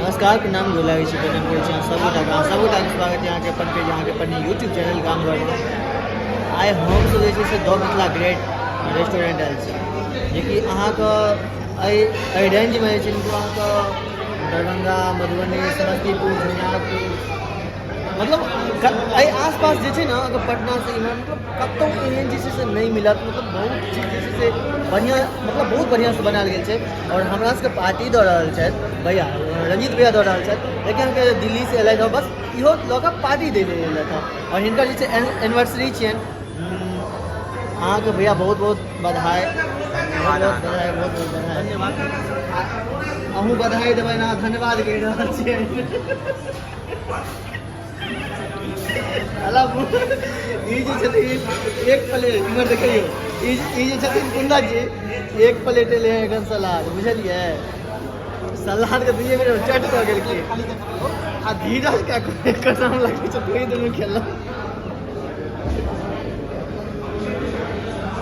नमस्कार प्रणाम गोला प्रणाम करै छी सबगोटा स्वागत यहाँ के अपन पेज यहाँ के अपन यूट्यूब चैनल काम घर आइ हम सब जे छै the Mithila great restaurant oil छी जेकि अहाँके रेंजमे जे छै अहाँके दरभंगा मधुबनी समस्तीपुर झंझारपुर मतलब आसपास जे छै ने अगर पटना से इम्हर मतलब कतौ एहन जे छै से नहीं मिलत मतलब बहुत चीज जे छै से बढ़िया मतलब बहुत बढ़िया से बनायल गेल छै और हमरा सबके पार्टी दऽ रहल छथि भैया रंजीत भैया दऽ रहल छथि लेकिन अहाँके दिल्ली से एलथि बस इहो लऽ कऽ पार्टी दै लेल एलथि और हिनकर जे छै एनिवर्सरी छियनि अहाँके भैया बहुत बहुत बधाई बहुत बहुत धन्यवाद अहूँ बधाई देबै ना धन्यवाद कहि रहल छियै एक प्लेट इमर देखियो कुंदा जी एक प्लेट ले एखन सलाद बुझलिए सलाद के 2 मिनट चट कऽ गेल की आ धीरज का कसम लागै छै कोई दुनू खेलल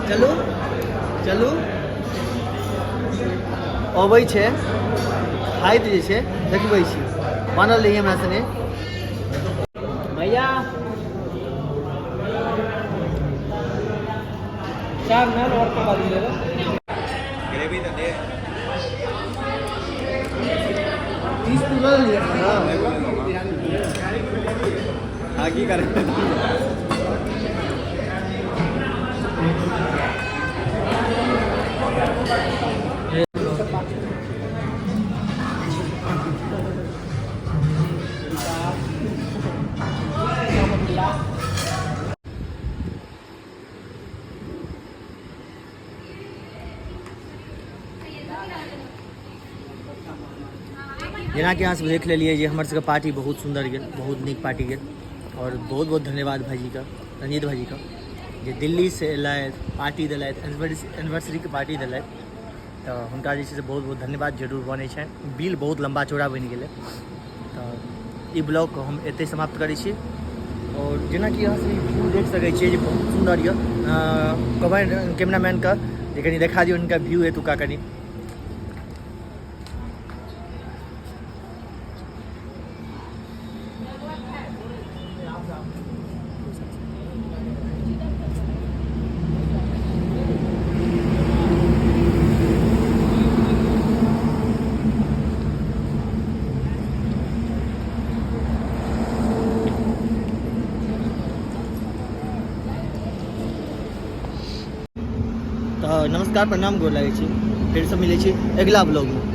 चलू चलू अबै छै खाइत जे छै देखबै छी बनल रही हमरा सने भैया 4 नान और पका दीजिएगा ग्रेवी तो दे 30 पूरा लिया हाँ की कर जेना कि अहाँ सब देख लेलिए जे हमर सबके पार्टी बहुत सुंदर गेल बहुत नीक पार्टी गेल और बहुत बहुत धन्यवाद भाईजीके रंजीत भाईजीके जे दिल्ली से एलथि पार्टी देलथि एनिवर्सरीके पार्टी देलथि तऽ हुनका जे छै से बहुत बहुत धन्यवाद जरूर बनै छनि बिल बहुत लम्बा चौड़ा बनि गेलै तऽ ई ब्लॉग को हम एतै समाप्त करै छी और जेना कि अहाँ सब व्यू देख सकै छियै जे बहुत सुंदर यऽ कैमरामैनके जे कनि देखा दियौ हुनका व्यू एतुका कनि नमस्कार प्रणाम गोर लागै छी फिर से मिलै छी अगिला ब्लॉग में।